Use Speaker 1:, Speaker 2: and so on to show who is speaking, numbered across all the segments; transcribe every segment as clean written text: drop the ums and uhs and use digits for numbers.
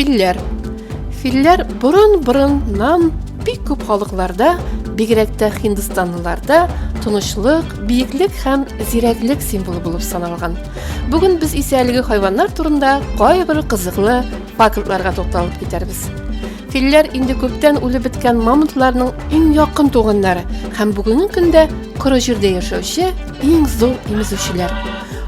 Speaker 1: Филләр. Филләр борын-борыннан бик күп халыкларда, бигрәк тә Һиндстанлыларда тынычлык, биеклек һәм зирәклек символы булып саналган. Бүген без исә әлеге хайваннар турында кайбер кызыклы фактларга тукталып китәрбез. Филләр инде күптән үлеп беткән мамонтларның иң якын туганнары һәм бүгенге көндә коры җирдә яшәүче иң зур имезүчеләр.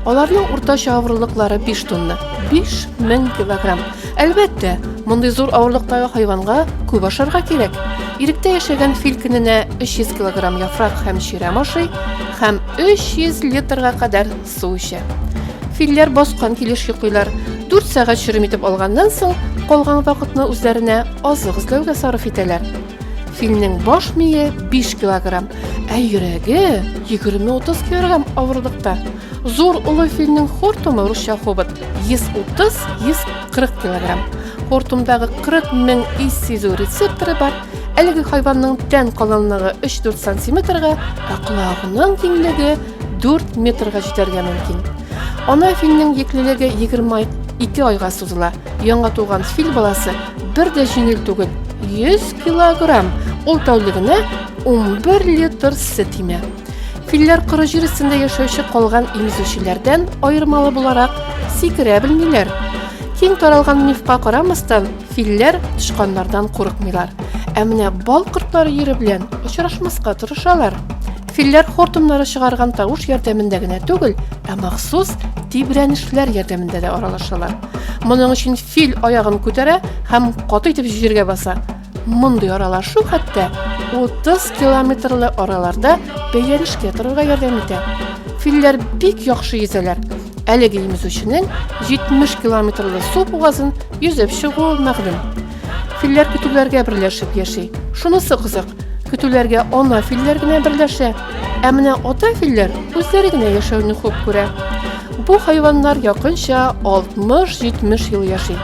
Speaker 1: Аларның уртача авырлыклары 5 тонна, 5000 килограмм. Әлбәттә, мондый зур авырлыктагы хайванга күп ашарга кирәк. Иректә яшәгән фил көненә 300 килограмм яфрак һәм чирәм ашый, һәм 300 литрга кадәр су эчә. Филләр баскан килеш йоклыйлар. 4 сәгать чирем итеп алганнан соң, калган вакытны үзләренә азык эзләүгә сарыф итәләр. Филнең баш мие 5 килограмм, ә йөрәге 20-30 килограмм авырлыкта. Зур улы филнең хортумы, русча хобот, 130-140 килограмм. Хортумдагы 40 000 ис сизү рецепторы бар. Әлеге хайванның тән калынлыгы 3-4 сантиметрга, ә колагының киңлеге 4 метрга җитәргә мөмкин. Ана филнең еклелеге 22 айга сузыла. Яңа туган фил баласы бер дә җиңел түгел, 100 килограмм. Ул тәүлегенә 11 литр сөт имә. Филләр коры җир өстендә яшәүче калган имезүчеләрдән аермалы буларак сикерә белмиләр. Киң таралган мифка карамастан, филләр тышканнардан курыкмыйлар. Ә менә бал кортлары йөре белән очрашмаска тырышалар. Филләр хортумнары чыгарган тавыш ярдәмендә генә түгел, ә махсус тибрәнешләр ярдәмендә дә аралашалар. Моның өчен фил аягын күтәрә һәм каты итеп җиргә баса. Мондый аралашу хәтта 30 километрлы араларда бәйләнешкә торырга ярдәм итә. Филләр бик яхшы йөзәләр. Әлеге имезүченең 70 километрлы су бугазын йөзеп чыгуы мәгълүм. Филләр көтүләргә берләшеп яши. Шунысы кызык, көтүләргә ана филләр генә берләшә, ә менә ата филләр үзләре генә яшәүне хуп күрә. Бу хайваннар якынча 60-70 ел яши.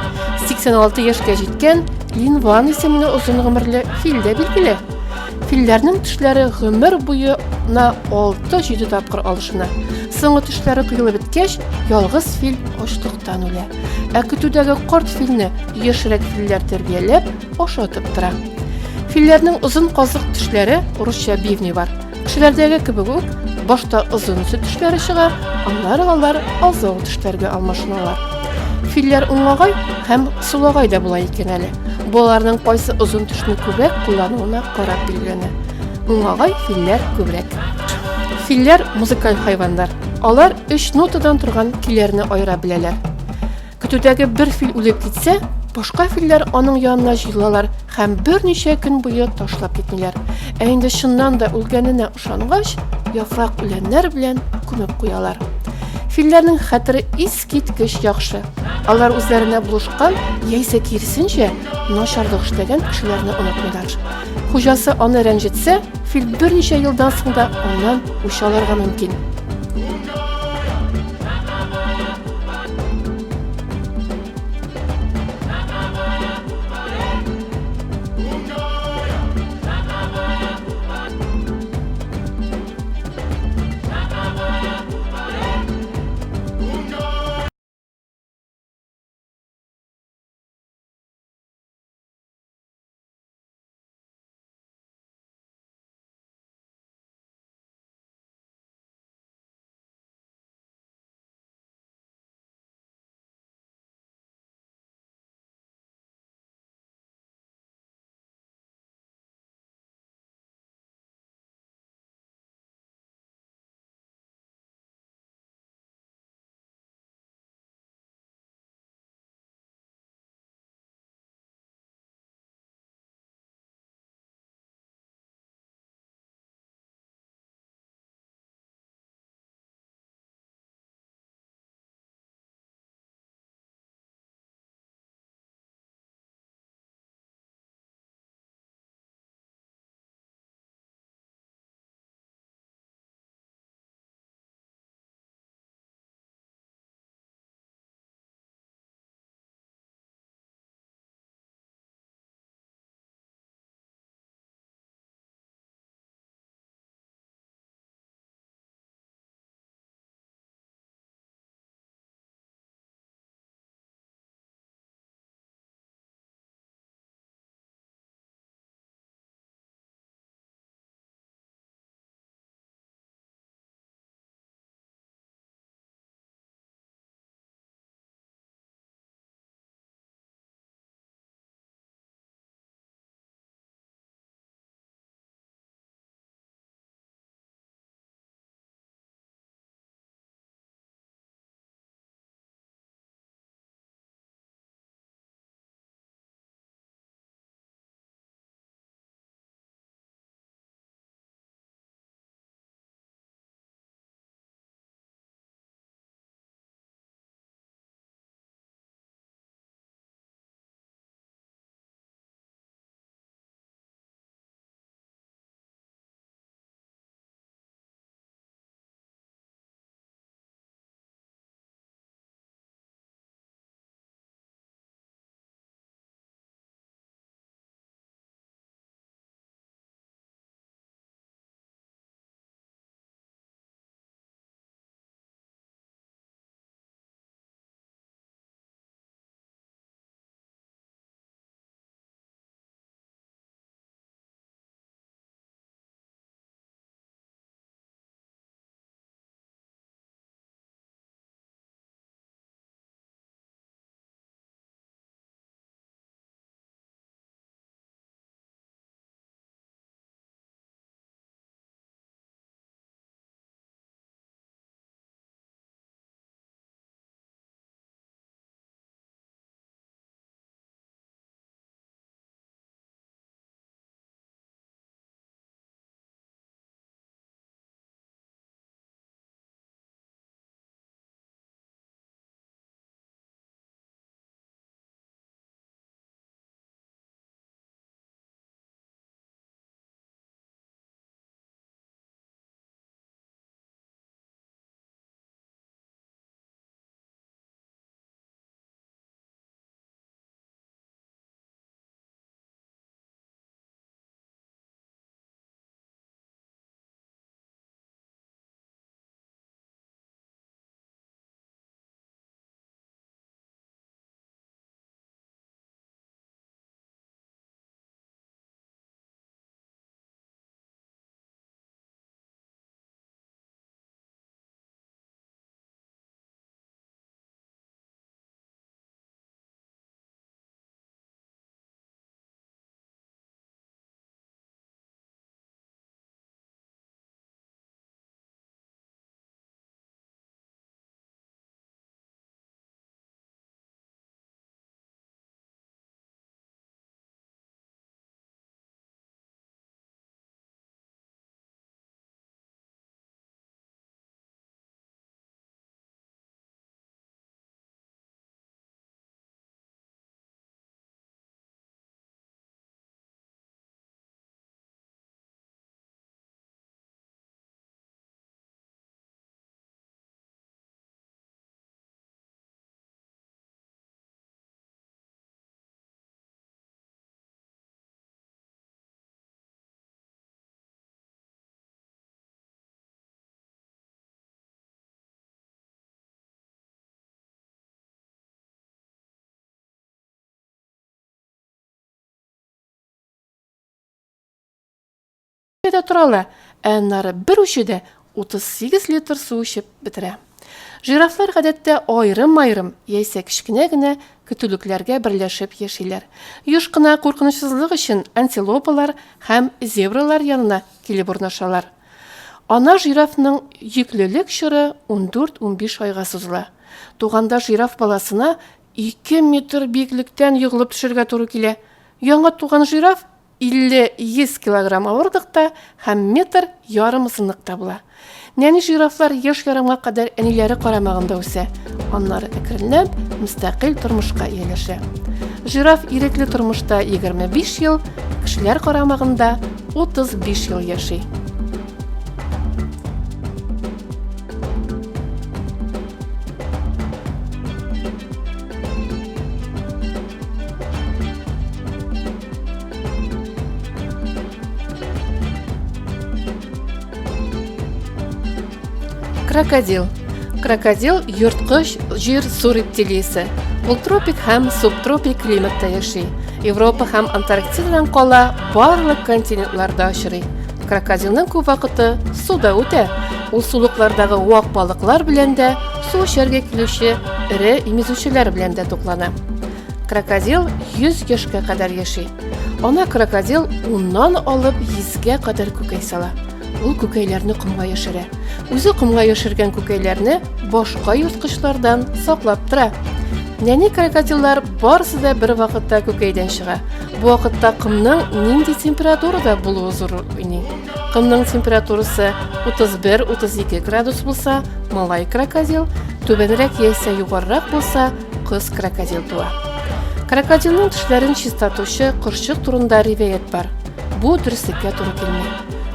Speaker 1: 86 яшькә җиткән Линван исемле озын гомерле фил дә билгеле. Филләрнең тешләре гомер буена 6-7 тапкыр алышына. Соңгы тешләре кыелып беткәч, ялгыз фил ачлыктан үлә. Ә көтүдәге карт филне яшьрәк филләр тәрбияләп, ашатып тора. Филләрнең озын казык тешләре, русча бивни бар. Кешеләрдәге кебек үк, башта озын сөт тешләре чыга, аннары алар азык тешләргә алмашыналар. Филләр уңагай һәм сулагай да була икән әле. Буларның кайсы озын тешне күбрәк куллануына карап билгеләнә. Уңагай филләр күбрәк. Филләр музыкаль хайваннар. Алар 3 нотадан торган киләрне аера беләләр. Көтүдәге бер фил үлеп китсә, башка филләр аның янына җыелалар һәм берничә көн буе ташлап китмиләр. Ә инде чыннан да үлгәненә ышангач, яфрак үләннәр белән күмеп куялар. Филләрнең хәтере искиткеч яхшы. Алар үзләренә булышкан, яисә киресенчә, начарлык эшләгән кешеләрне онытмыйлар. Хуҗасы аны рәнҗетсә, фил берничә елдан соң да аннан үч алырга мөмкин. дә торалар, аннары бер үчедә 38 литр су эчеп бетерә. Жирафлар гадәттә айрым-айрым, яисә кечкенә генә көтүлекләргә берләшеп яшиләр. Еш кына куркынычсызлык өчен антилопалар һәм зебралар янына килеп урнашалар. Ана жирафның йөклелек чоры 14-15 айга сузыла. Туганда жираф баласына 2 метр биеклектән егылып төшәргә туры килә. Яңа туган жираф 50-100 килограмм авырлыкта һәм метр ярым озынлыкта була. Нәни жирафлар яшь ярымга кадәр әниләре карамагында үсә. Аннары әкренләп мөстәкыйль тормышка ияләшә. Жираф ирекле тормышта 25 ел, кешеләр карамагында 35 ел яши. Крокодил. Крокодил йорткыч җир су рептилиясе. Ул тропик һәм субтропик климатта яши. Европа һәм Антарктидадан кала барлык континентларда очрый. Крокодилның күп вакыты суда үтә. Ул сулыклардагы вак балыклар белән дә, су эчәргә килүче эре имезүчеләр белән дә туклана. Крокодил 100 яшькә кадәр яши. Ана крокодил 10ннан алып 100гә кадәр күкәй сала. Ул күкәйләрне комга яшерә. Үзе комга яшергән күкәйләрне башка йырткычлардан саклап тора. Нәни крокодиллар барысы да бер вакытта күкәйдән чыга. Бу вакытта комның нинди температурада булуы зур уйный. Комның температурасы 31-32 градус булса, малай крокодил, түбәнрәк яисә югарырак булса, кыз крокодил туа. Крокодилның тешләрен чистартучы кырчык турында риваять бар. Бу дөреслеккә туры килми.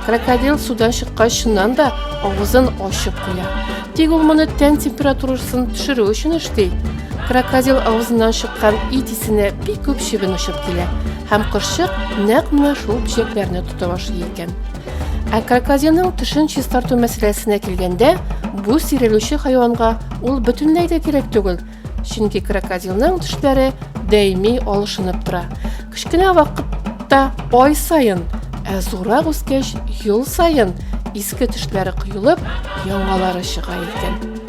Speaker 1: Крокодил судан чыккач чыннан да авызын ачып куя. Тик ул моны тән температурасын төшерү өчен эшли. Крокодил авызыннан чыккан ит исенә бик күп чебен очып килә. Һәм кырчык нәкъ менә шул чәкләрне тота башлый икән. Ә крокодилның тешен чистарту мәсьәләсенә килгәндә, бу сирелүче хайванга ул бөтенләй дә кирәк түгел. Чөнки крокодилның тешләре даими алышынып тора. Кечкенә вакытта ай сайын, ә зурак үскәч ел сайын иске тешләре кыюлып, яңалары чыга икән.